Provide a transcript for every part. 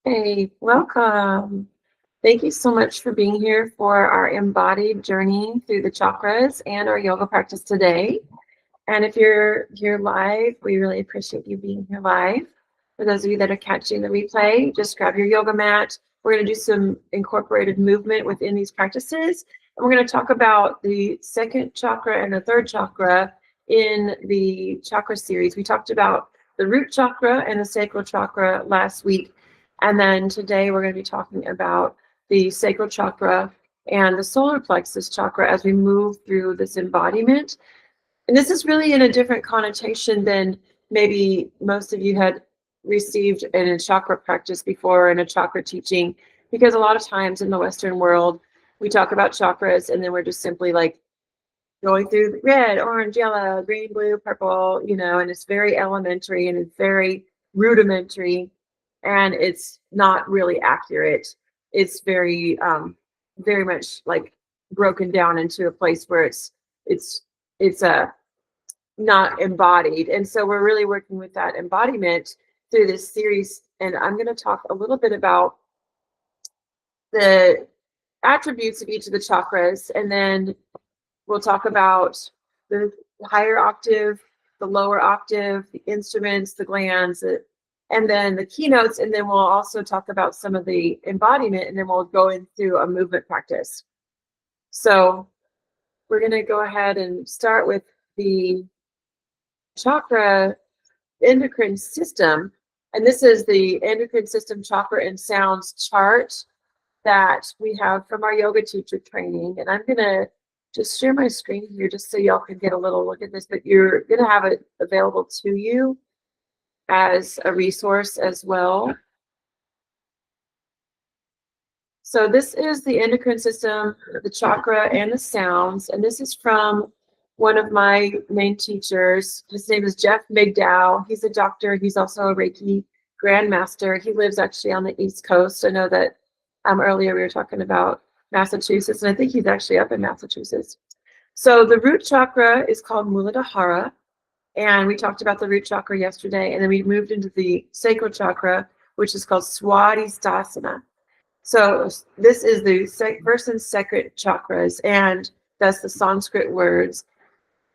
Hey, welcome. Thank you so much for being here for our embodied journey through the chakras and our yoga practice today. And if you're here live, we really appreciate you being here live. For those of you that are catching the replay, just grab your yoga mat. We're going to do some incorporated movement within these practices. And we're going to talk about the second chakra and the third chakra in the chakra series. We talked about the root chakra and the sacral chakra last week. And then today we're going to be talking about the sacral chakra and the solar plexus chakra as we move through this embodiment. And this is really in a different connotation than maybe most of you had received in a chakra practice before, in a chakra teaching, because a lot of times in the Western world, we talk about chakras and then we're just simply like going through red, orange, yellow, green, blue, purple, and it's very elementary and it's very rudimentary and it's not really accurate. It's very, very much like broken down into a place where it's not embodied. And so we're really working with that embodiment through this series. And I'm going to talk a little bit about the attributes of each of the chakras. And then we'll talk about the higher octave, the lower octave, the instruments, the glands, and then the keynotes. And then we'll also talk about some of the embodiment. And then we'll go into a movement practice. So we're going to go ahead and start with the chakra endocrine system, and this is the endocrine system chakra and sounds chart that we have from our yoga teacher training. And I'm gonna just share my screen here just so y'all can get a little look at this, but you're gonna have it available to you as a resource as well. So this is the endocrine system, the chakra and the sounds, and this is from one of my main teachers. His name is Jeff Migdow. He's a doctor. He's also a Reiki grandmaster. He lives actually on the East Coast. I know that earlier we were talking about Massachusetts, and I think he's actually up in Massachusetts. So the root chakra is called Muladhara, and we talked about the root chakra yesterday, and then we moved into the sacral chakra, which is called Svadhisthana. So this is the first and second chakras, and that's the Sanskrit words.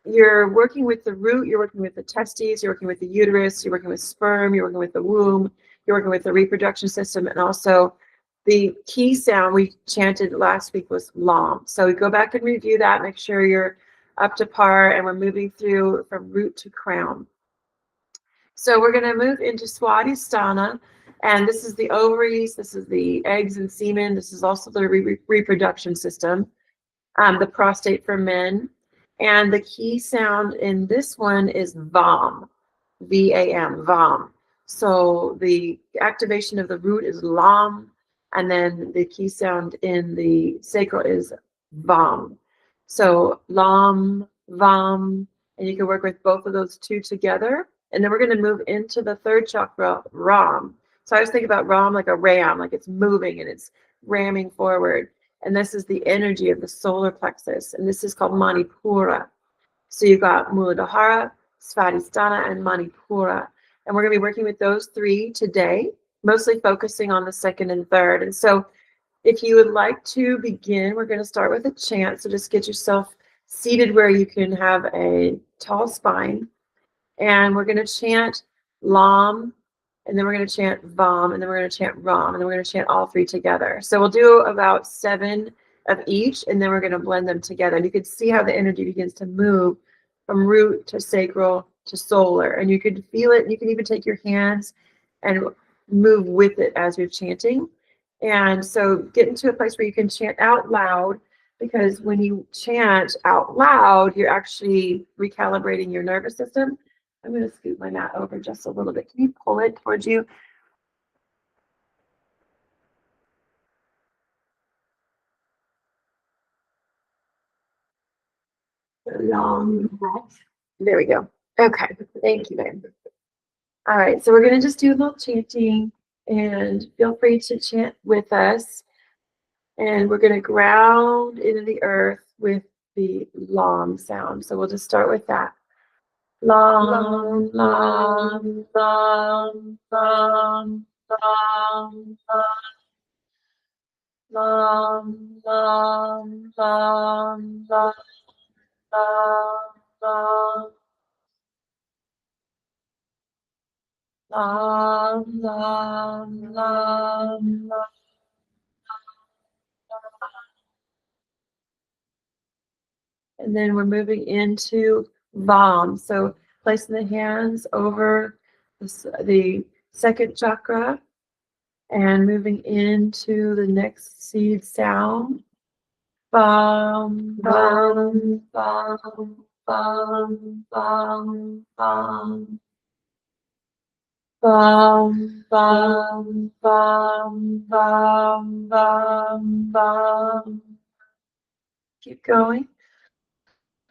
You're working with the root, you're working with the testes, you're working with the uterus, you're working with sperm, you're working with the womb, you're working with the reproduction system, and also the key sound we chanted last week was Lam. So we go back and review that, make sure you're up to par, and we're moving through from root to crown. So we're going to move into Svadhisthana, and this is the ovaries, this is the eggs and semen, this is also the reproduction system, the prostate for men. And the key sound in this one is VAM, V-A-M, VAM. So the activation of the root is LAM, and then the key sound in the sacral is VAM. So LAM, VAM, and you can work with both of those two together. And then we're going to move into the third chakra, RAM. So I was thinking about RAM like a ram, like it's moving and it's ramming forward. And this is the energy of the solar plexus. And this is called Manipura. So you've got Muladhara, Svadhisthana, and Manipura. And we're going to be working with those three today, mostly focusing on the second and third. And so if you would like to begin, we're going to start with a chant. So just get yourself seated where you can have a tall spine. And we're going to chant Lam, and then we're going to chant Vam, and then we're going to chant Ram, and then we're going to chant all three together. So we'll do about 7 of each, and then we're going to blend them together. And you can see how the energy begins to move from root to sacral to solar. And you can feel it. You can even take your hands and move with it as you're chanting. And so get into a place where you can chant out loud, because when you chant out loud, you're actually recalibrating your nervous system. I'm going to scoot my mat over just a little bit. Can you pull it towards you? Long breath. There we go. Okay. Thank you, babe. All right. So we're going to just do a little chanting, and feel free to chant with us. And we're going to ground into the earth with the Lam sound. So we'll just start with that. Lam, Lam, Lam, Lam, Lam, lam, lam, lam, lam, lam, lam, lam, lam, lam. And then we're moving into Vam. So placing the hands over the second chakra and moving into the next seed sound. Bum, bum, bum, bum, bum, bum. Bum, bum, bum, bum, bum, bum. Keep going.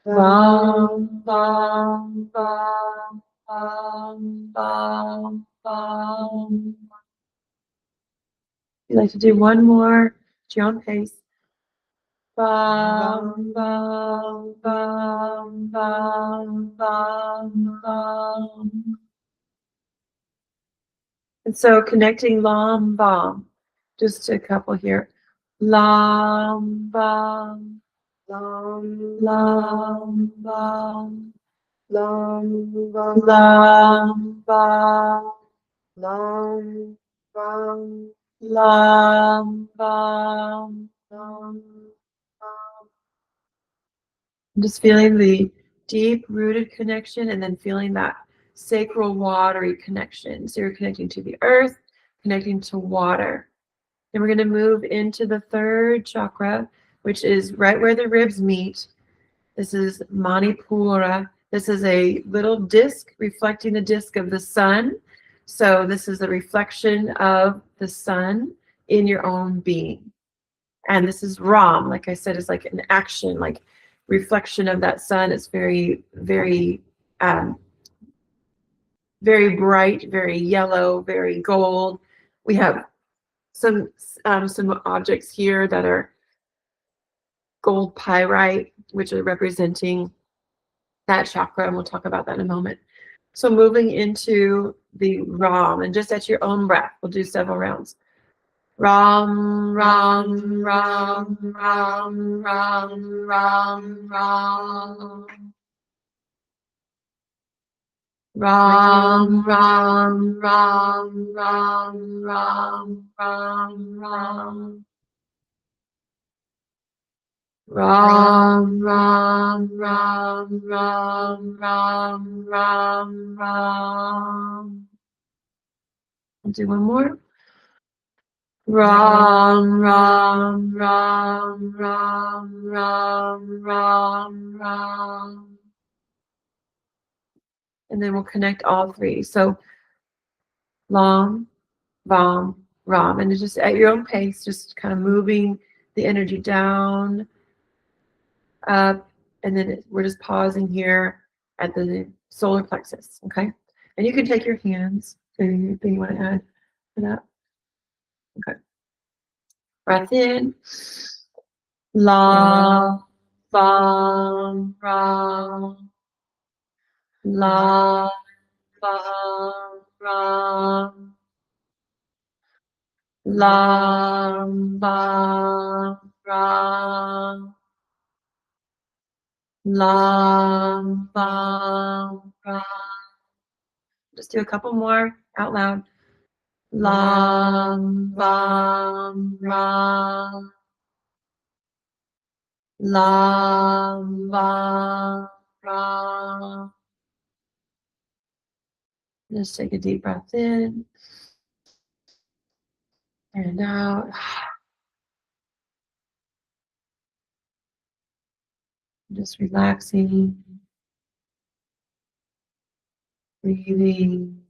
Bum, bum, bum, bum, bum, bum. You'd like to do one more at your own pace. Bum, bum, bum, bum, bum, bum. And so connecting Lam, Bam. Just a couple here. Lam, Bam, Lam, Lam, Bam, Lam, Bam, Lam, Bam, Lam, Bam, Lam, Bam, Lam. Just feeling the deep rooted connection and then feeling that sacral watery connection. So you're connecting to the earth, connecting to water. Then we're going to move into the third chakra, which is right where the ribs meet. This is Manipura. This is a little disc reflecting the disc of the sun. So this is a reflection of the sun in your own being. And this is Ram, like I said, is like an action, like reflection of that sun. It's very, very, very bright, very yellow, very gold. We have some objects here that are gold pyrite, which are representing that chakra, and we'll talk about that in a moment. So moving into the Ram, and just at your own breath, we'll do several rounds. Ram, Ram, Ram, Ram, Ram, Ram, Ram. Ram, Ram, Ram, Ram, Ram, Ram, Ram. Ram, Ram, Ram, Ram, Ram, Ram, Ram. I'll do one more. Ram, Ram, Ram, Ram, Ram, Ram, Ram. And then we'll connect all three. So Lam, Vam, Ram. And it's just at your own pace, just kind of moving the energy down, up, and then we're just pausing here at the solar plexus, okay? And you can take your hands, anything you want to add to that. Okay. Breath in. La, Vam, Ram. La, Vam, Ram. Lam, Bam, Ram. Lam, Bam, Ram. Just do a couple more out loud. Lam, Bam, Ram. Lam, Bam, Ram. Just take a deep breath in and out. Just relaxing, breathing,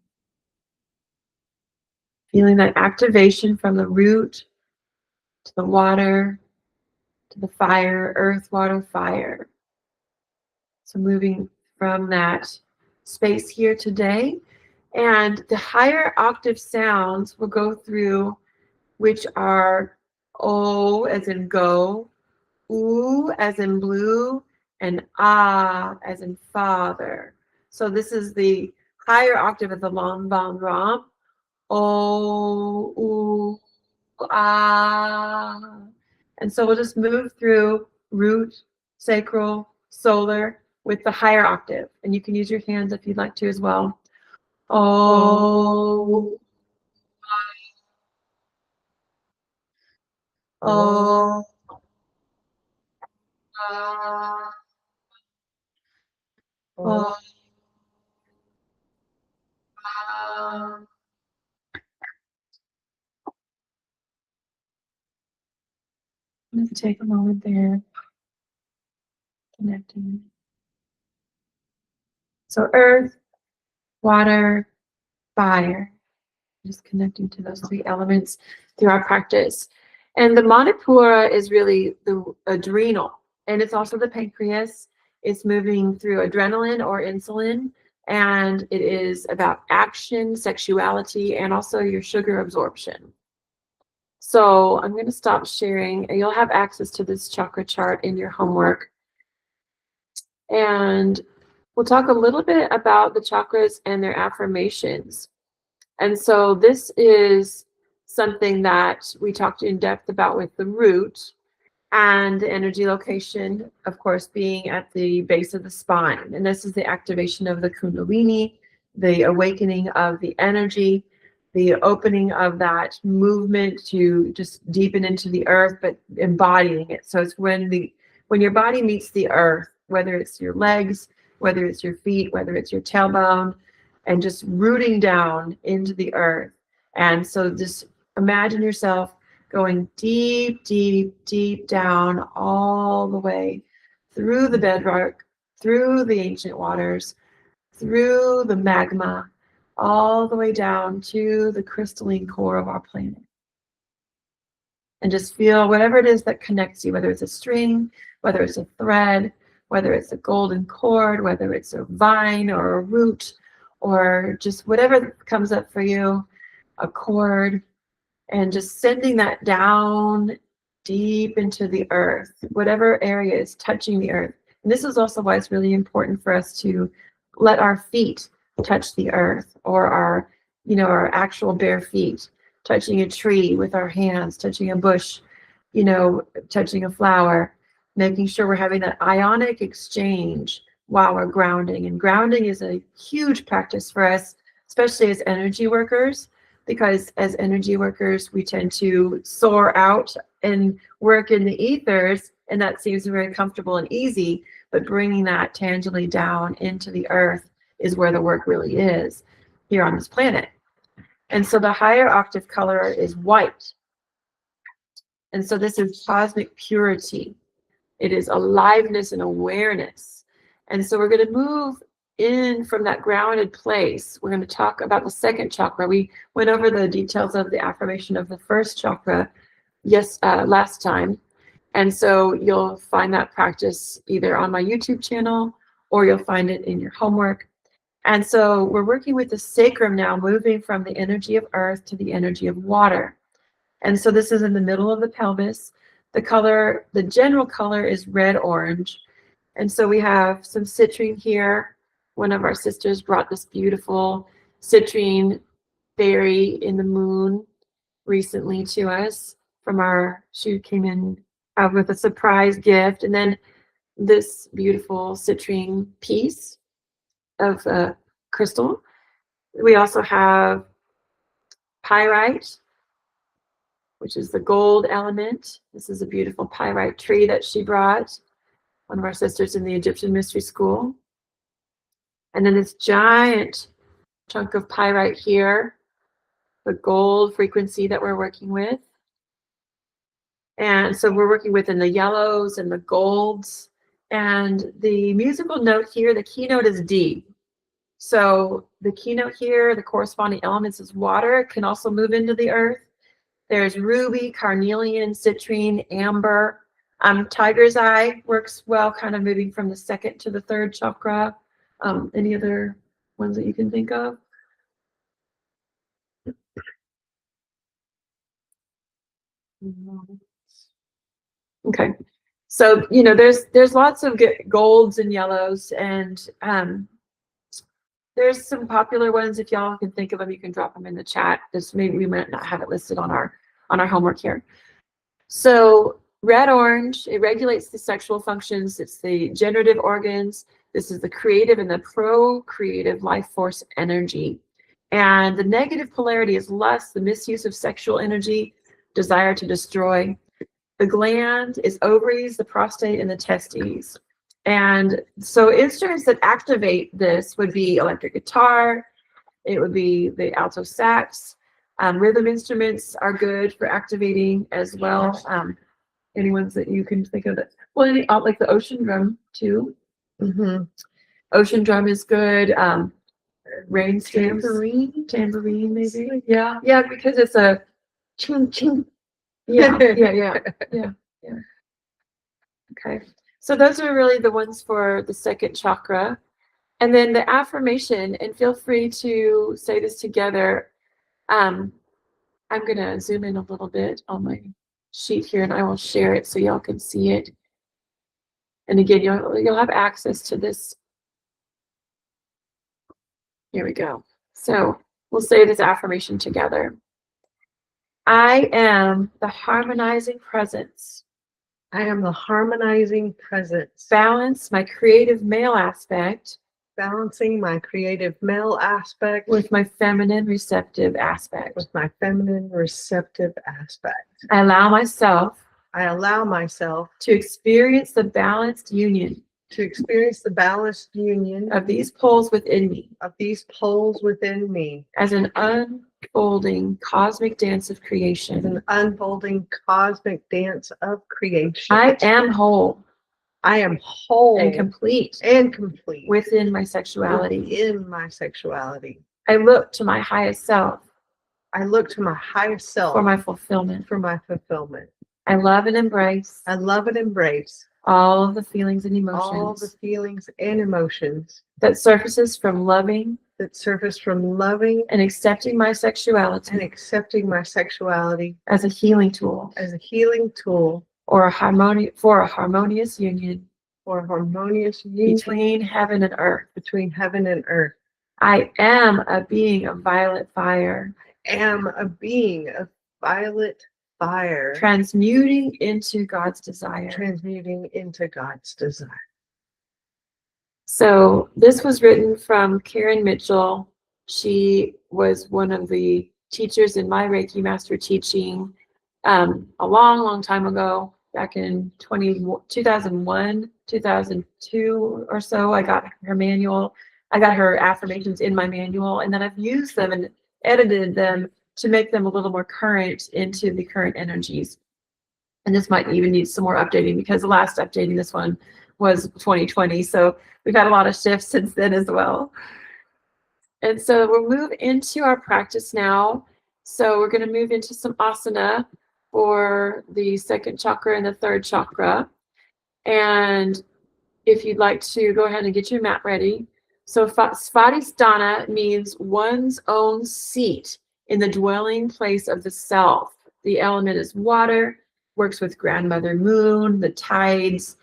feeling that activation from the root to the water, to the fire, earth, water, fire. So moving from that space here today. And the higher octave sounds will go through, which are O as in go, U as in blue, and Ah as in father. So this is the higher octave of the Lam, Bam, Ram. O, U, Ah. And so we'll just move through root, sacral, solar with the higher octave. And you can use your hands if you'd like to as well. O, O, Ah, O, Ah. Just take a moment there, connecting. So earth, water, fire, just connecting to those three elements through our practice. And the Manipura is really the adrenal, and it's also the pancreas. It's moving through adrenaline or insulin, and it is about action, sexuality, and also your sugar absorption. So I'm going to stop sharing, and you'll have access to this chakra chart in your homework. And we'll talk a little bit about the chakras and their affirmations. And so this is something that we talked in depth about with the root, and the energy location, of course, being at the base of the spine. And this is the activation of the Kundalini, the awakening of the energy, the opening of that movement to just deepen into the earth, but embodying it. So it's when your body meets the earth, whether it's your legs, whether it's your feet, whether it's your tailbone, and just rooting down into the earth. And so just imagine yourself going deep, deep, deep down all the way through the bedrock, through the ancient waters, through the magma, all the way down to the crystalline core of our planet. And just feel whatever it is that connects you, whether it's a string, whether it's a thread, whether it's a golden cord, whether it's a vine or a root, or just whatever comes up for you, a cord, and just sending that down deep into the earth, whatever area is touching the earth. And this is also why it's really important for us to let our feet touch the earth, or our, our actual bare feet, touching a tree with our hands, touching a bush, touching a flower, making sure we're having that ionic exchange while we're grounding. And grounding is a huge practice for us, especially as energy workers, because as energy workers, we tend to soar out and work in the ethers, and that seems very comfortable and easy, but bringing that tangibly down into the earth is where the work really is here on this planet. And so the higher octave color is white. And so this is cosmic purity. It is aliveness and awareness. And so we're going to move in from that grounded place. We're going to talk about the second chakra. We went over the details of the affirmation of the first chakra last time. And so you'll find that practice either on my YouTube channel, or you'll find it in your homework. And so we're working with the sacrum now, moving from the energy of earth to the energy of water. And so this is in the middle of the pelvis. The general color is red-orange. And so we have some citrine here. One of our sisters brought this beautiful citrine berry in the moon recently to us she came in with a surprise gift. And then this beautiful citrine piece of crystal. We also have pyrite, which is the gold element. This is a beautiful pyrite tree that she brought, one of our sisters in the Egyptian Mystery School. And then this giant chunk of pyrite here, the gold frequency that we're working with. And so we're working within the yellows and the golds. And the musical note here, the keynote is D. So the keynote here, the corresponding elements is water. It can also move into the earth. There's ruby, carnelian, citrine, amber. Tiger's eye works well, kind of moving from the second to the third chakra. Any other ones that you can think of? Okay. So, there's lots of golds and yellows, and there's some popular ones. If y'all can think of them, you can drop them in the chat. Just maybe we might not have it listed on our homework here. So red orange, it regulates the sexual functions. It's the generative organs. This is the creative and the procreative life force energy. And the negative polarity is lust, the misuse of sexual energy, desire to destroy. The gland is ovaries, the prostate, and the testes. And so instruments that activate this would be electric guitar, it would be the alto sax. Rhythm instruments are good for activating as well. Any ones that you can think of that, well, like the ocean drum too. Mm-hmm. Ocean drum is good. Rain tambourine maybe. Yeah, because it's a ching ching. Yeah. Okay, so those are really the ones for the second chakra. And then the affirmation, and feel free to say this together. I'm going to zoom in a little bit on my sheet here, and I will share it so y'all can see it. And again, you'll have access to this. Here we go. So we'll say this affirmation together. I am the harmonizing presence. I am the harmonizing presence. Balance my creative male aspect. Balancing my creative male aspect with my feminine receptive aspect. With my feminine receptive aspect. I allow myself to experience the balanced union. To experience the balanced union of these poles within me. As an unfolding cosmic dance of creation. As an unfolding cosmic dance of creation. I am whole. I am whole and complete within my sexuality. I look to my highest self. For my fulfillment. I love and embrace. All of the feelings and emotions. That surfaces from loving. And accepting my sexuality. As a healing tool. For a harmonious union. Between heaven and earth. I am a being of violet fire. Transmuting into God's desire. So this was written from Karen Mitchell. She was one of the teachers in my Reiki Master teaching a long time ago, back in 2001, 2002 or so. I got her manual. I got her affirmations in my manual, and then I've used them and edited them to make them a little more current into the current energies. And this might even need some more updating, because the last updating this one was 2020. So we've had a lot of shifts since then as well. And so we'll move into our practice now. So we're going to move into some asana for the second chakra and the third chakra. And if you'd like to go ahead and get your mat ready. So Svadhisthana means one's own seat in the dwelling place of the self. The element is water, works with grandmother moon, the tides.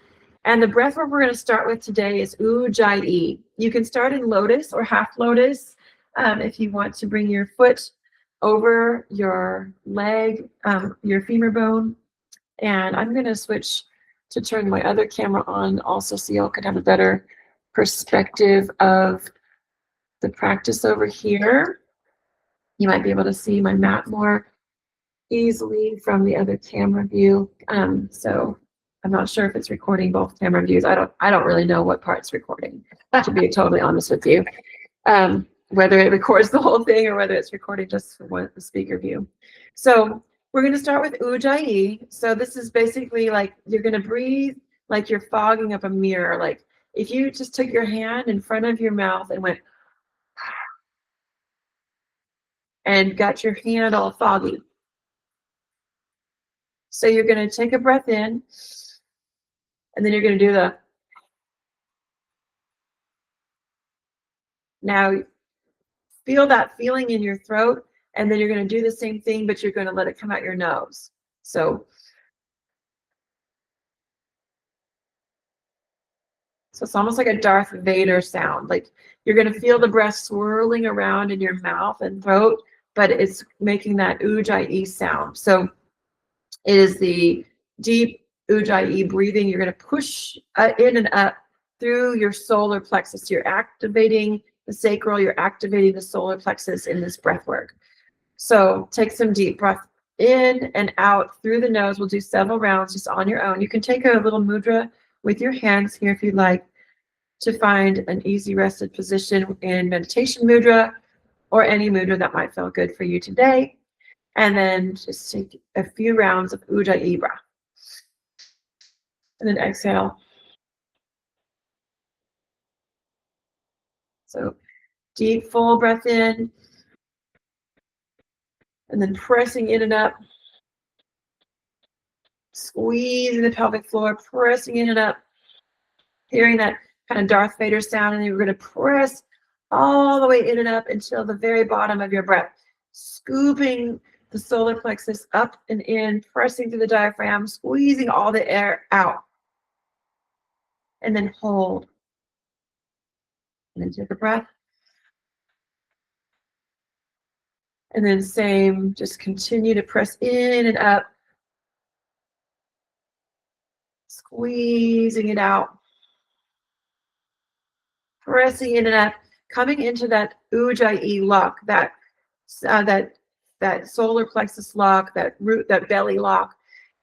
And the breath work we're going to start with today is Ujjayi. You can start in lotus or half lotus if you want to bring your foot over your leg, your femur bone. And I'm going to switch to turn my other camera on also, so y'all can have a better perspective of the practice over here. You might be able to see my mat more easily from the other camera view. So I'm not sure if it's recording both camera views. I don't really know what part's recording, to be totally honest with you. Whether it records the whole thing or whether it's recording just the speaker view. So we're going to start with Ujjayi. So this is basically like you're going to breathe like you're fogging up a mirror. Like if you just took your hand in front of your mouth and went and got your hand all foggy. So you're going to take a breath in, and then you're going to do the. Now feel that feeling in your throat, and then you're going to do the same thing, but you're going to let it come out your nose. So So it's almost like a Darth Vader sound. Like you're going to feel the breath swirling around in your mouth and throat, but it's making that Ujjayi sound. So it is the deep Ujjayi breathing. You're going to push in and up through your solar plexus. You're activating the sacral, you're activating the solar plexus in this breath work. So take some deep breath in and out through the nose. We'll do several rounds just on your own. You can take a little mudra with your hands here if you'd like to find an easy rested position in meditation mudra or any mudra that might feel good for you today. And then just take a few rounds of Ujjayi breath. And then exhale. So deep, full breath in. And then pressing in and up. Squeezing the pelvic floor, pressing in and up. Hearing that kind of Darth Vader sound. And then you're going to press all the way in and up until the very bottom of your breath. Scooping the solar plexus up and in, pressing through the diaphragm, squeezing all the air out. And then hold. And then take a breath. And then same, just continue to press in and up. Squeezing it out. Pressing in and up. Coming into that Ujjayi lock, that solar plexus lock, that belly lock.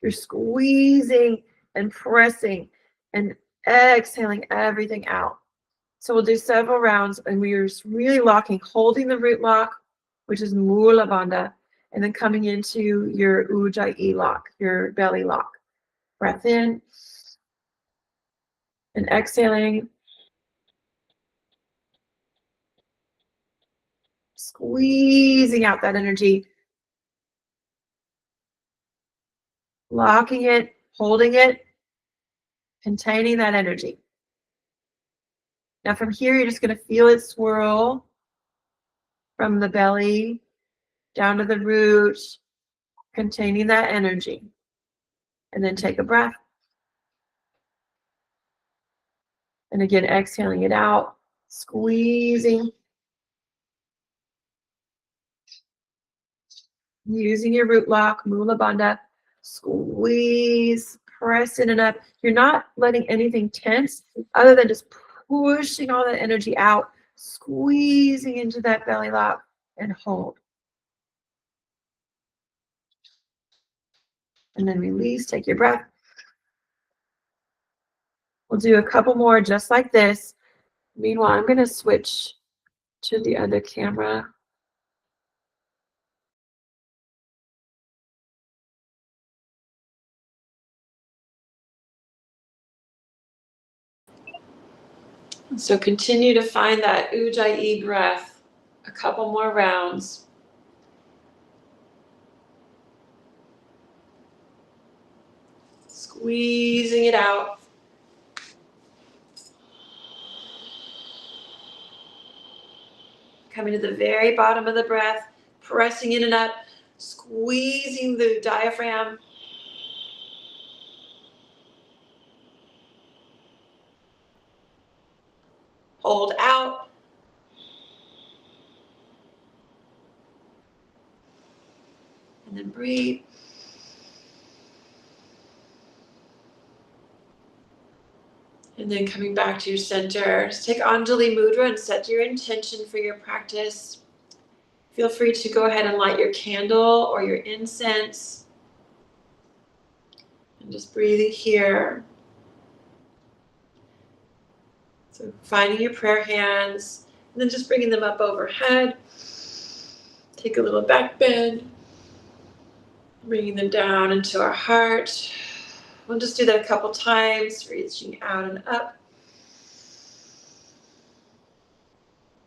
You're squeezing and pressing and exhaling everything out. So we'll do several rounds and we're really locking, holding the root lock, which is Muladhara, and then coming into your Ujjayi lock, your belly lock. Breath in and exhaling. Squeezing out that energy. Locking it, holding it, containing that energy. Now from here, you're just going to feel it swirl from the belly down to the root, containing that energy. And then take a breath. And again, exhaling it out, squeezing. Using your root lock, Muladhara, squeeze, press in and up. You're not letting anything tense other than just pushing all that energy out, squeezing into that belly lock and hold. And then release, take your breath. We'll do a couple more just like this. Meanwhile, I'm going to switch to the other camera. So continue to find that Ujjayi breath. A couple more rounds. Squeezing it out. Coming to the very bottom of the breath, pressing in and up, squeezing the diaphragm. Hold out. And then breathe. And then coming back to your center, just take Anjali Mudra and set your intention for your practice. Feel free to go ahead and light your candle or your incense. And just breathing here. So finding your prayer hands, and then just bringing them up overhead. Take a little back bend. Bringing them down into our heart. We'll just do that a couple times, reaching out and up.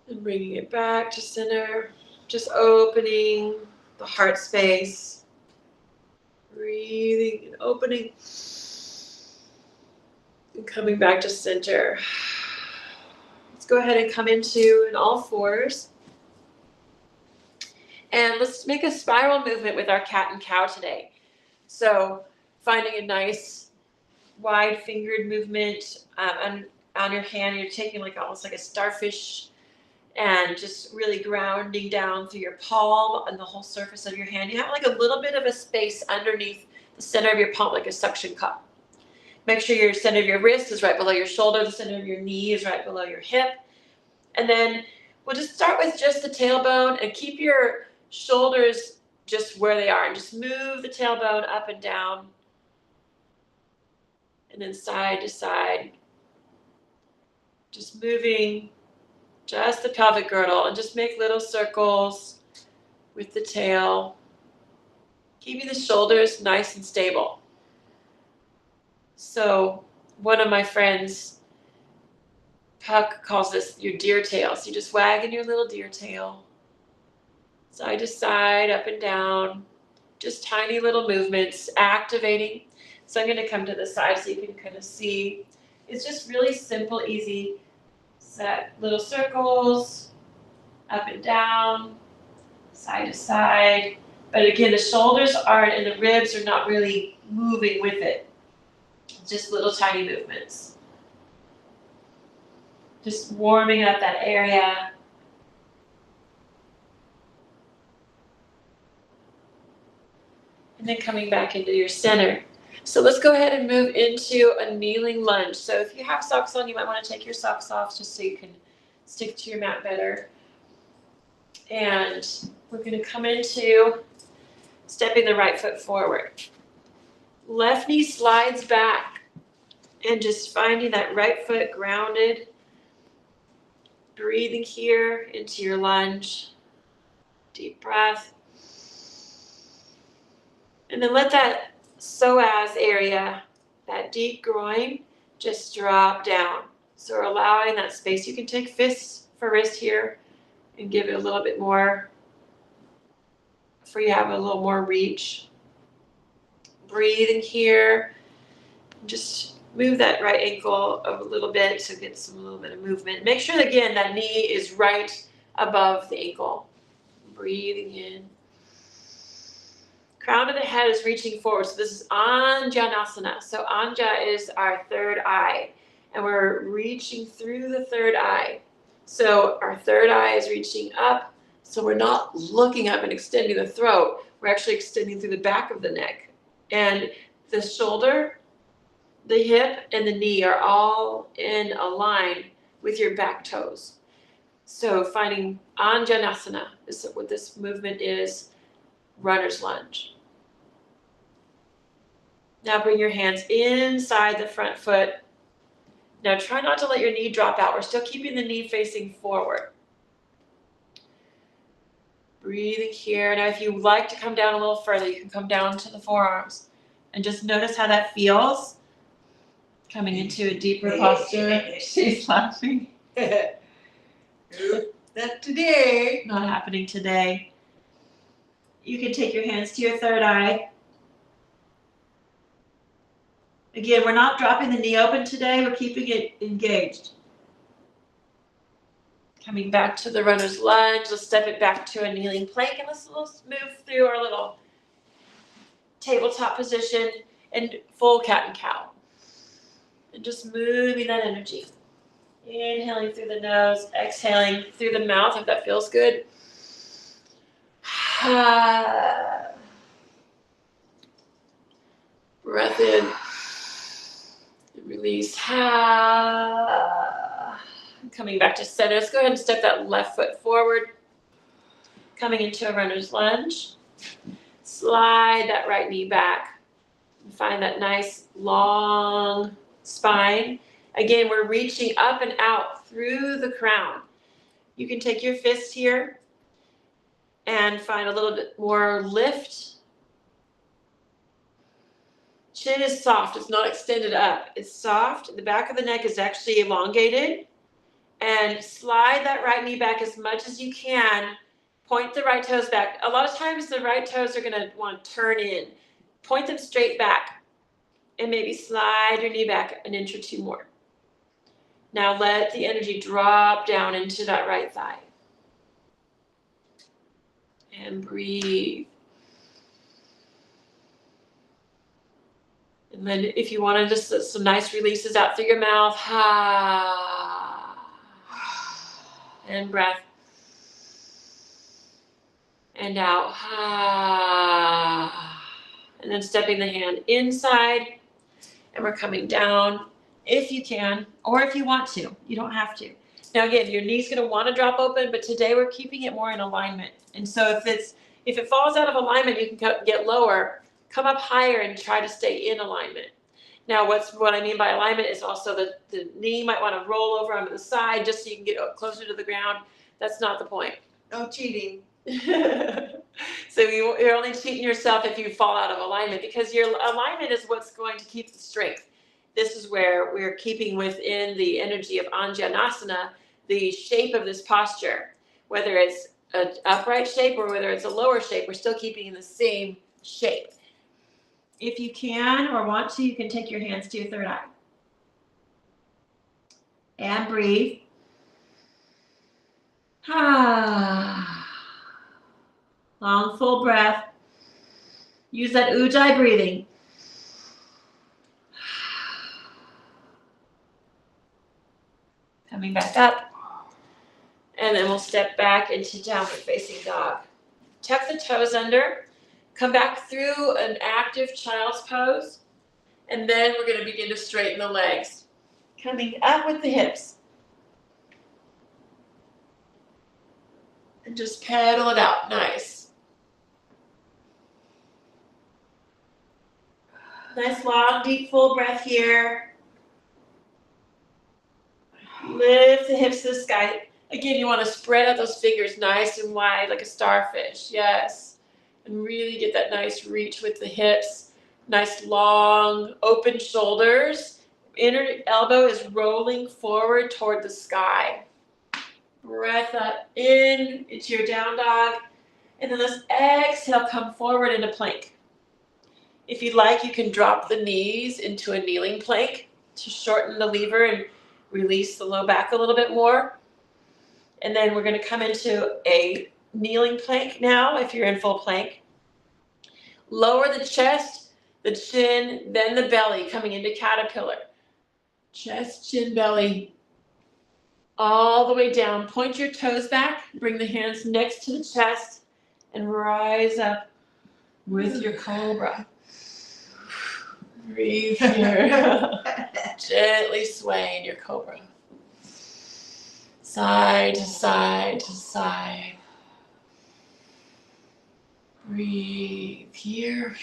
And bringing it back to center. Just opening the heart space. Breathing and opening. And coming back to center. Let's go ahead and come into an all fours. And let's make a spiral movement with our cat and cow today. So finding a nice wide fingered movement on your hand. You're taking like almost like a starfish and just really grounding down through your palm and the whole surface of your hand. You have like a little bit of a space underneath the center of your palm, like a suction cup. Make sure your center of your wrist is right below your shoulder. The center of your knee is right below your hip. And then we'll just start with just the tailbone and keep your shoulders just where they are. And just move the tailbone up and down. And then side to side. Just moving just the pelvic girdle. And just make little circles with the tail. Keeping the shoulders nice and stable. So one of my friends, Puck, calls this your deer tail. So you just wagging your little deer tail. Side to side, up and down. Just tiny little movements, activating. So I'm going to come to the side so you can kind of see. It's just really simple, easy. Set little circles, up and down, side to side. But again, the shoulders aren't and the ribs are not really moving with it. Just little tiny movements. Just warming up that area. And then coming back into your center. So let's go ahead and move into a kneeling lunge. So if you have socks on, you might want to take your socks off just so you can stick to your mat better. And we're going to come into stepping the right foot forward. Left knee slides back and just finding that right foot grounded. Breathing here into your lunge. Deep breath. And then let that psoas area, that deep groin, just drop down. So we're allowing that space. You can take fists for wrist here and give it a little bit more, for you have a little more reach. Breathing here. Just move that right ankle a little bit so get a little bit of movement. Make sure, again, that knee is right above the ankle. Breathing in. Crown of the head is reaching forward. So this is Anjanasana. So Anja is our third eye. And we're reaching through the third eye. So our third eye is reaching up. So we're not looking up and extending the throat. We're actually extending through the back of the neck. And the shoulder, the hip, and the knee are all in a line with your back toes. So finding Anjanasana is what this movement is. Runner's lunge. Now bring your hands inside the front foot. Now try not to let your knee drop out. We're still keeping the knee facing forward. Breathing here. Now if you like to come down a little further, you can come down to the forearms. And just notice how that feels. Coming into a deeper posture. She's laughing. Not today. Not happening today. You can take your hands to your third eye. Again, we're not dropping the knee open today. We're keeping it engaged. Coming back to the runner's lunge. Let's step it back to a kneeling plank. And let's move through our little tabletop position and full cat and cow. And just moving that energy. Inhaling through the nose. Exhaling through the mouth if that feels good. Breath in. Release. Coming back to center. Let's go ahead and step that left foot forward. Coming into a runner's lunge. Slide that right knee back. Find that nice long spine. Again, we're reaching up and out through the crown. You can take your fist here and find a little bit more lift. Chin is soft. It's not extended up. It's soft. The back of the neck is actually elongated. And slide that right knee back as much as you can. Point the right toes back. A lot of times the right toes are going to want to turn in. Point them straight back. And maybe slide your knee back an inch or two more. Now let the energy drop down into that right thigh. And breathe. And then if you want to just some nice releases out through your mouth. And breath. And out. And then stepping the hand inside. And we're coming down if you can, or if you want to. You don't have to. Now again, your knee's going to want to drop open, but today we're keeping it more in alignment. And so if it falls out of alignment, you can get lower, come up higher and try to stay in alignment. Now what I mean by alignment is also the knee might want to roll over onto the side just so you can get closer to the ground. That's not the point. No cheating. So you're only cheating yourself if you fall out of alignment, because your alignment is what's going to keep the strength. This is where we're keeping within the energy of Anjanasana, the shape of this posture. Whether it's an upright shape or whether it's a lower shape, we're still keeping in the same shape. If you can or want to, you can take your hands to your third eye. And breathe. Long, full breath. Use that Ujjayi breathing. Coming back up. And then we'll step back into downward facing dog. Tuck the toes under. Come back through an active child's pose. And then we're going to begin to straighten the legs. Coming up with the hips. And just pedal it out. Nice. Nice long, deep, full breath here. Lift the hips to the sky. Again, you want to spread out those fingers nice and wide like a starfish. Yes. And really get that nice reach with the hips. Nice, long, open shoulders. Inner elbow is rolling forward toward the sky. Breath up in into your down dog. And then let's exhale, come forward into plank. If you'd like, you can drop the knees into a kneeling plank to shorten the lever and release the low back a little bit more. And then we're going to come into a kneeling plank now, if you're in full plank. Lower the chest, the chin, then the belly, coming into caterpillar. Chest, chin, belly, all the way down. Point your toes back, bring the hands next to the chest, and rise up with your cobra. Breathe here. Gently sway in your cobra. Side to side to side. Breathe here.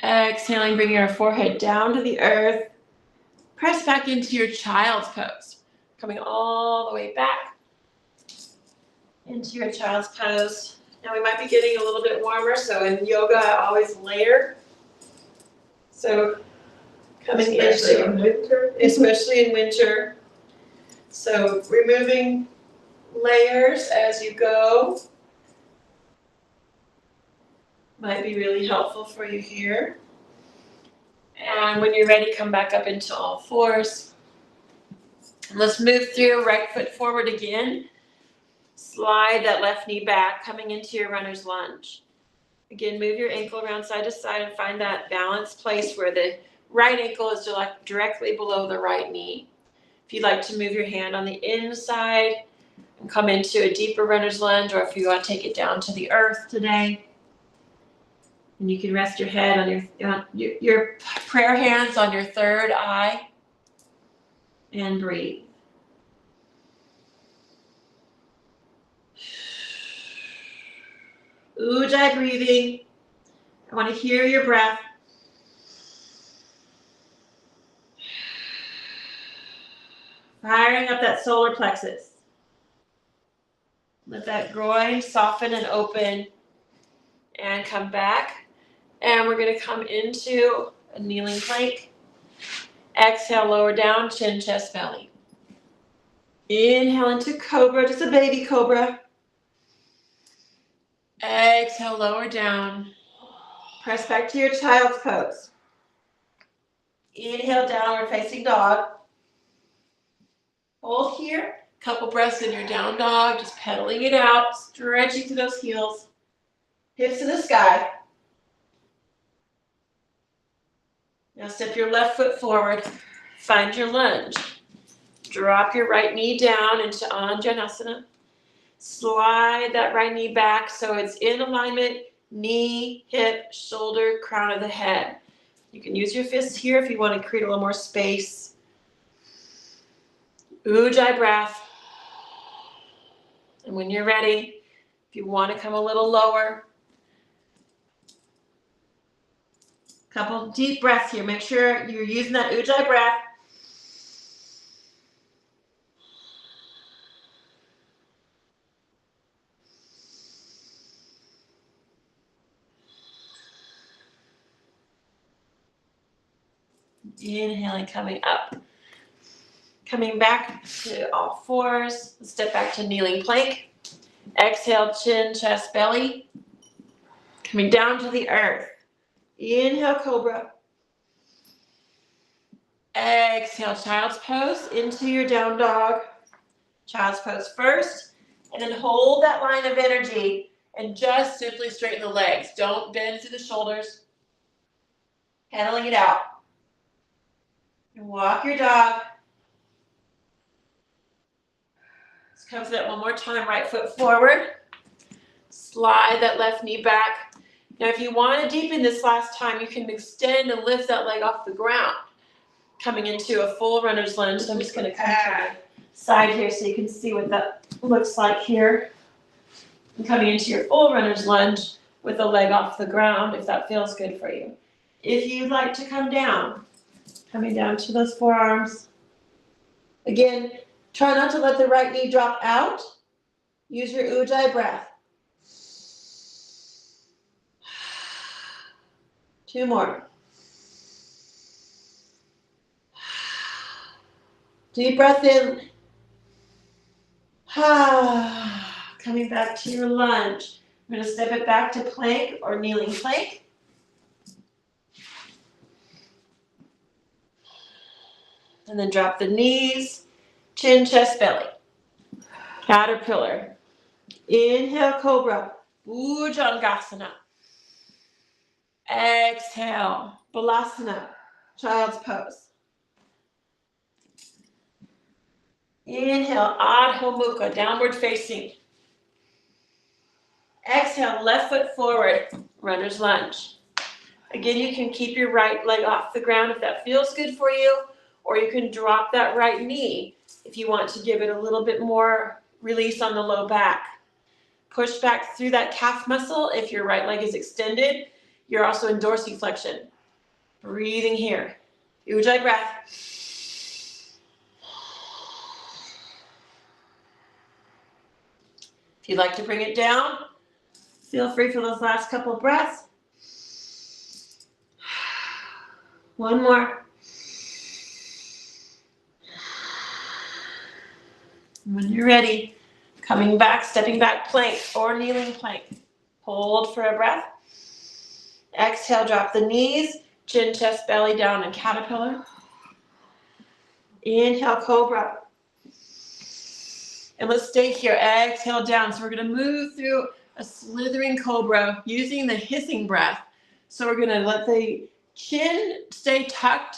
Exhaling, bringing our forehead down to the earth. Press back into your child's pose. Coming all the way back into your child's pose. Now we might be getting a little bit warmer, so in yoga I always layer. So coming Especially in winter. especially in winter. So removing layers as you go might be really helpful for you here. And when you're ready, come back up into all fours. And let's move through, right foot forward again. Slide that left knee back, coming into your runner's lunge. Again, move your ankle around side to side and find that balanced place where the right ankle is directly below the right knee. If you'd like to move your hand on the inside and come into a deeper runner's lunge, or if you want to take it down to the earth today. And you can rest your head on your prayer hands on your third eye and breathe. Ujjayi breathing. I want to hear your breath. Firing up that solar plexus. Let that groin soften and open. And come back. And we're going to come into a kneeling plank. Exhale, lower down, chin, chest, belly. Inhale into cobra, just a baby cobra. Exhale, lower down. Press back to your child's pose. Inhale, downward facing dog. Hold here. Couple breaths in your down dog, just pedaling it out, stretching to those heels, hips to the sky. Now step your left foot forward, find your lunge. Drop your right knee down into Anjaneyasana. Slide that right knee back so it's in alignment, knee, hip, shoulder, crown of the head. You can use your fists here if you want to create a little more space. Ujjayi breath. And when you're ready, if you want to come a little lower, couple deep breaths here. Make sure you're using that Ujjayi breath. Inhaling, coming up. Coming back to all fours. Step back to kneeling plank. Exhale, chin, chest, belly. Coming down to the earth. Inhale, cobra. Exhale, child's pose into your down dog. Child's pose first. And then hold that line of energy and just simply straighten the legs. Don't bend through the shoulders. Pedaling it out. And walk your dog. Let's come to that one more time. Right foot forward. Slide that left knee back. Now, if you want to deepen this last time, you can extend and lift that leg off the ground. Coming into a full runner's lunge. So I'm just going to come to the side here so you can see what that looks like here. And coming into your full runner's lunge with the leg off the ground, if that feels good for you. If you'd like to come down, coming down to those forearms. Again, try not to let the right knee drop out. Use your Ujjayi breath. 2 more. Deep breath in. Coming back to your lunge. I'm going to step it back to plank or kneeling plank. And then drop the knees, chin, chest, belly. Caterpillar. Inhale, cobra. Bhujangasana. Exhale, balasana, child's pose. Inhale, Adho Mukha, downward facing. Exhale, left foot forward, runner's lunge. Again, you can keep your right leg off the ground if that feels good for you, or you can drop that right knee if you want to give it a little bit more release on the low back. Push back through that calf muscle if your right leg is extended. You're also in dorsiflexion. Breathing here. Ujjayi breath. If you'd like to bring it down, feel free for those last couple breaths. 1 more. When you're ready, coming back, stepping back plank or kneeling plank. Hold for a breath. Exhale, drop the knees, chin, chest, belly down in caterpillar. Inhale, cobra. And let's stay here. Exhale down. So we're going to move through a slithering cobra using the hissing breath. So we're going to let the chin stay tucked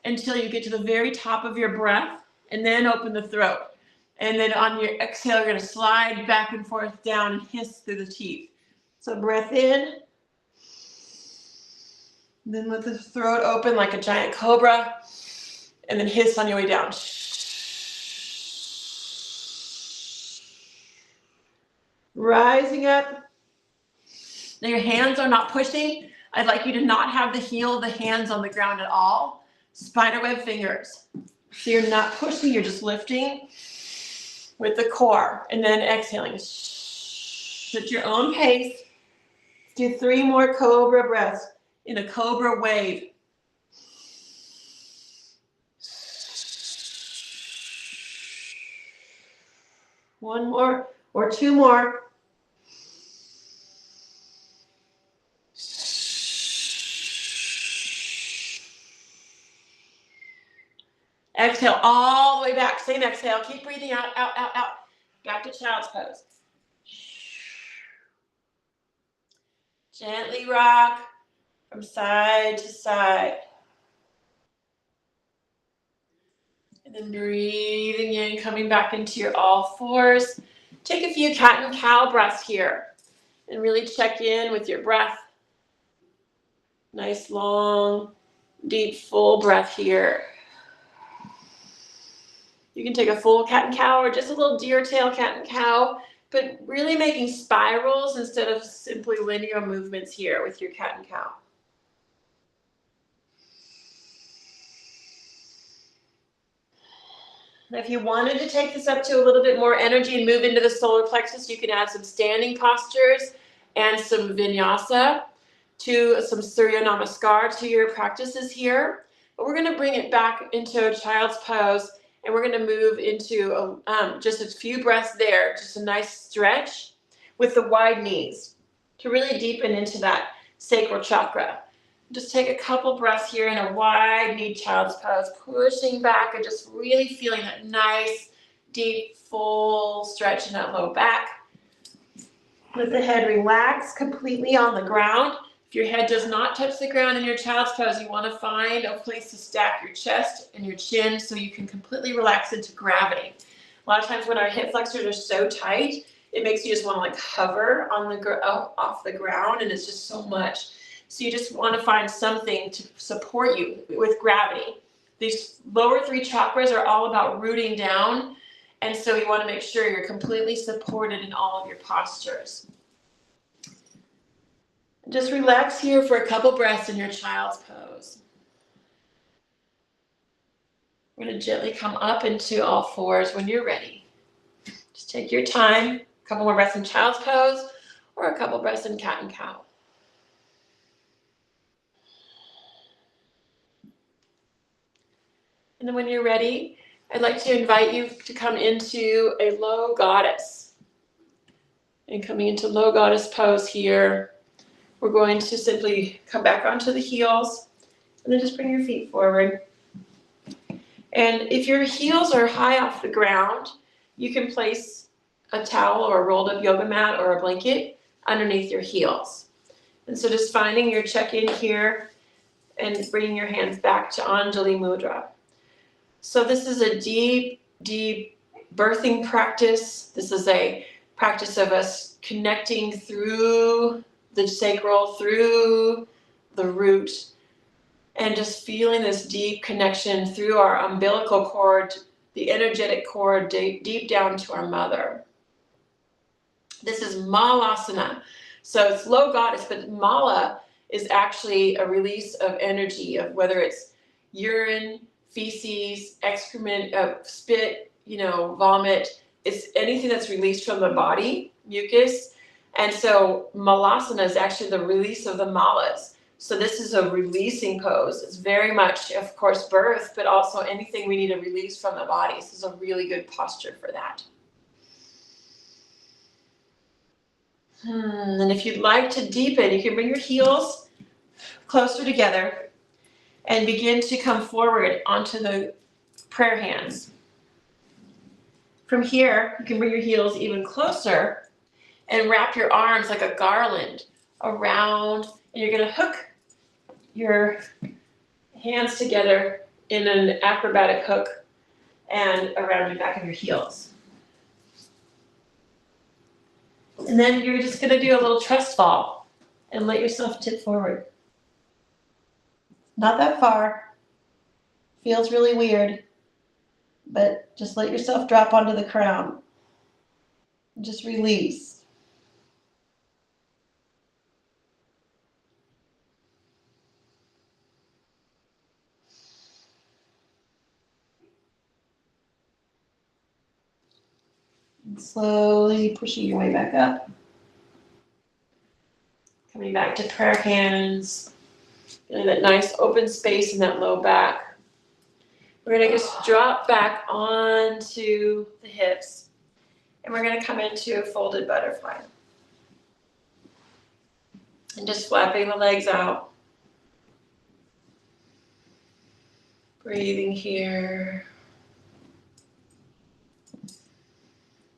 until you get to the very top of your breath, and then open the throat. And then on your exhale, you're going to slide back and forth down and hiss through the teeth. So breath in. Then let the throat open like a giant cobra. And then hiss on your way down. Rising up. Now your hands are not pushing. I'd like you to not have the heel of the hands on the ground at all. Spiderweb fingers. So you're not pushing, you're just lifting with the core. And then exhaling. At your own pace. Do 3 more cobra breaths in a cobra wave. One more or 2 more. Exhale all the way back. Same exhale. Keep breathing out, out, out, out. Back to child's pose. Gently rock from side to side. And then breathing in, coming back into your all fours. Take a few cat and cow breaths here. And really check in with your breath. Nice, long, deep, full breath here. You can take a full cat and cow or just a little deer tail cat and cow, but really making spirals instead of simply linear movements here with your cat and cow. And if you wanted to take this up to a little bit more energy and move into the solar plexus, you can add some standing postures and some vinyasa to some Surya Namaskar to your practices here. But we're going to bring it back into a child's pose, and we're going to move into just a few breaths there, just a nice stretch with the wide knees to really deepen into that sacral chakra. Just take a couple breaths here in a wide knee child's pose, pushing back and just really feeling that nice, deep, full stretch in that low back. Let the head relax completely on the ground. If your head does not touch the ground in your child's pose, you want to find a place to stack your chest and your chin so you can completely relax into gravity. A lot of times when our hip flexors are so tight, it makes you just want to like hover on the off the ground, and it's just so much. So you just want to find something to support you with gravity. These lower three chakras are all about rooting down, and so you want to make sure you're completely supported in all of your postures. Just relax here for a couple breaths in your child's pose. We're going to gently come up into all fours when you're ready. Just take your time. A couple more breaths in child's pose or a couple breaths in cat and cow. And then when you're ready, I'd like to invite you to come into a low goddess. And coming into low goddess pose here, we're going to simply come back onto the heels and then just bring your feet forward. And if your heels are high off the ground, you can place a towel or a rolled up yoga mat or a blanket underneath your heels. And so just finding your check-in here and bringing your hands back to Anjali Mudra. So this is a deep, deep birthing practice. This is a practice of us connecting through the sacral, through the root, and just feeling this deep connection through our umbilical cord, the energetic cord, deep down to our mother. This is Malasana. So it's low goddess, but Mala is actually a release of energy, of whether it's urine, feces, excrement, spit, vomit. It's anything that's released from the body, mucus. And so Malasana is actually the release of the malas. So this is a releasing pose. It's very much, of course, birth, but also anything we need to release from the body. This is a really good posture for that. And if you'd like to deepen, you can bring your heels closer together and begin to come forward onto the prayer hands. From here, you can bring your heels even closer and wrap your arms like a garland around, and you're going to hook your hands together in an acrobatic hook and around the back of your heels. And then you're just going to do a little trust fall and let yourself tip forward. Not that far. Feels really weird, but just let yourself drop onto the crown. Just release. And slowly pushing your way back up. Coming back to prayer hands. Feeling that nice open space in that low back. We're going to just drop back onto the hips. And we're going to come into a folded butterfly. And just flapping the legs out. Breathing here.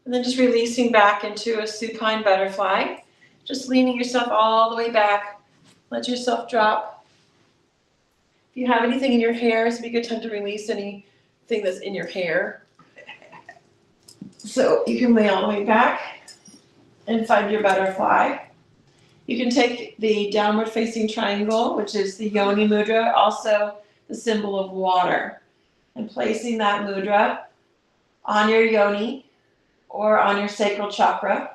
And then just releasing back into a supine butterfly. Just leaning yourself all the way back. Let yourself drop. If you have anything in your hair, it's a good time to release anything that's in your hair. So you can lay all the way back and find your butterfly. You can take the downward facing triangle, which is the yoni mudra, also the symbol of water, and placing that mudra on your yoni or on your sacral chakra.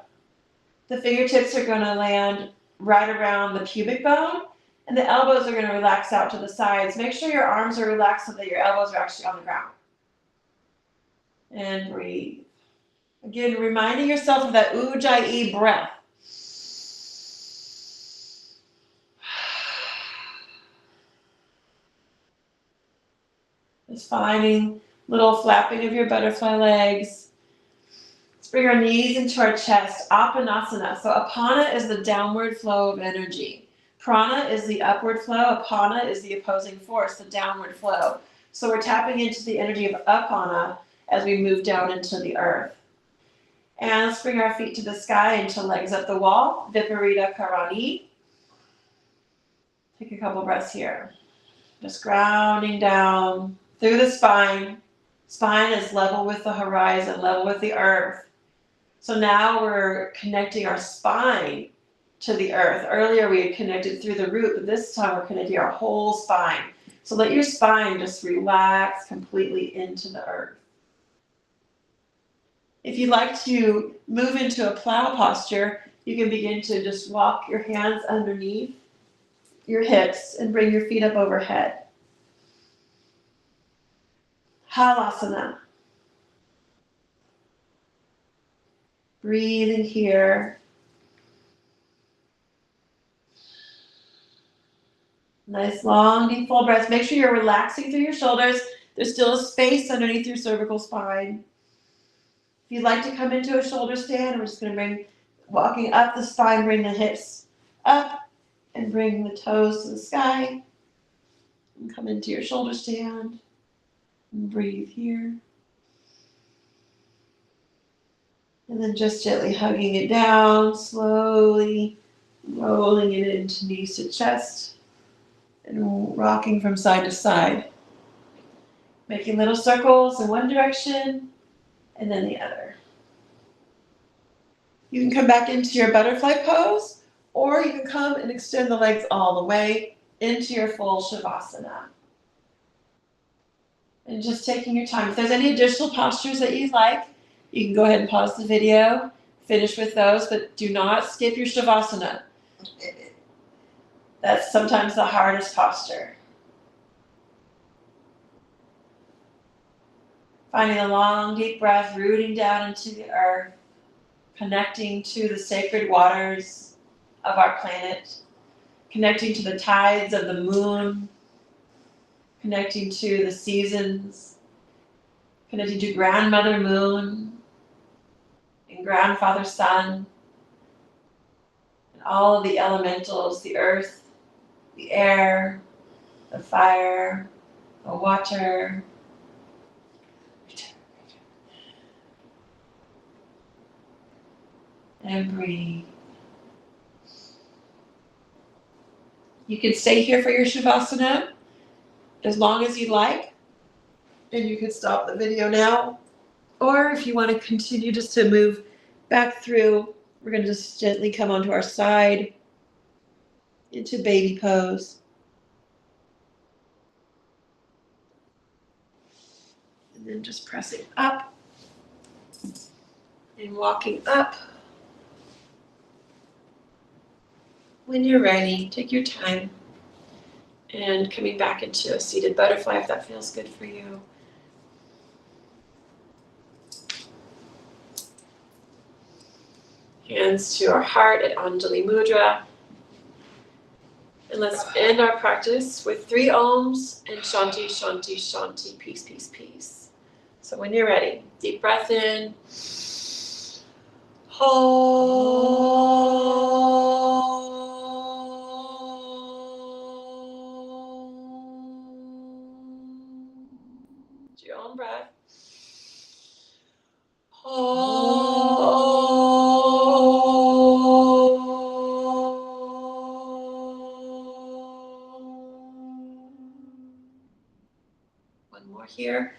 The fingertips are going to land right around the pubic bone, and the elbows are going to relax out to the sides. Make sure your arms are relaxed so that your elbows are actually on the ground. And breathe. Again, reminding yourself of that Ujjayi breath. Just finding little flapping of your butterfly legs. Let's bring our knees into our chest. Apanasana. So apana is the downward flow of energy. Prana is the upward flow. Apana is the opposing force, the downward flow. So we're tapping into the energy of apana as we move down into the earth. And let's bring our feet to the sky into legs up the wall. Viparita Karani. Take a couple breaths here. Just grounding down through the spine. Spine is level with the horizon, level with the earth. So now we're connecting our spine to the earth. Earlier we had connected through the root, but this time we're connecting our whole spine. So let your spine just relax completely into the earth. If you'd like to move into a plow posture, you can begin to just walk your hands underneath your hips and bring your feet up overhead. Halasana. Breathing here. Nice long deep full breaths. Make sure you're relaxing through your shoulders. There's still a space underneath your cervical spine. If you'd like to come into a shoulder stand, we're just going to bring, walking up the spine, bring the hips up and bring the toes to the sky. And come into your shoulder stand and breathe here. And then just gently hugging it down, slowly rolling it into knees to chest and rocking from side to side. Making little circles in one direction and then the other. You can come back into your butterfly pose, or you can come and extend the legs all the way into your full Shavasana. And just taking your time. If there's any additional postures that you'd like, you can go ahead and pause the video, finish with those, but do not skip your Shavasana. That's sometimes the hardest posture. Finding a long, deep breath, rooting down into the earth, connecting to the sacred waters of our planet, connecting to the tides of the moon, connecting to the seasons, connecting to grandmother moon and grandfather sun, and all of the elementals, the earth, the air, the fire, the water. And breathe. You can stay here for your Shavasana as long as you'd like, and you can stop the video now. Or if you want to continue just to move back through, we're going to just gently come onto our side into baby pose. And then just pressing up and walking up. When you're ready, take your time. And coming back into a seated butterfly if that feels good for you. Hands to our heart at Anjali Mudra. And let's end our practice with 3 Oms and Shanti, Shanti, Shanti, peace, peace, peace. So when you're ready, deep breath in. Your own breath. here.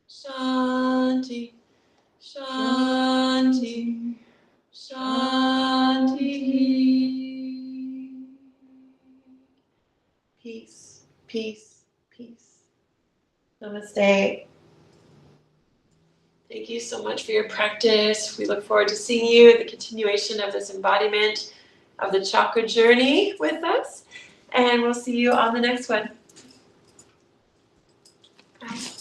Shanti, Shanti, Shanti. Peace, peace, peace. Namaste. Thank you so much for your practice. We look forward to seeing you in the continuation of this embodiment of the chakra journey with us. And we'll see you on the next one. Bye.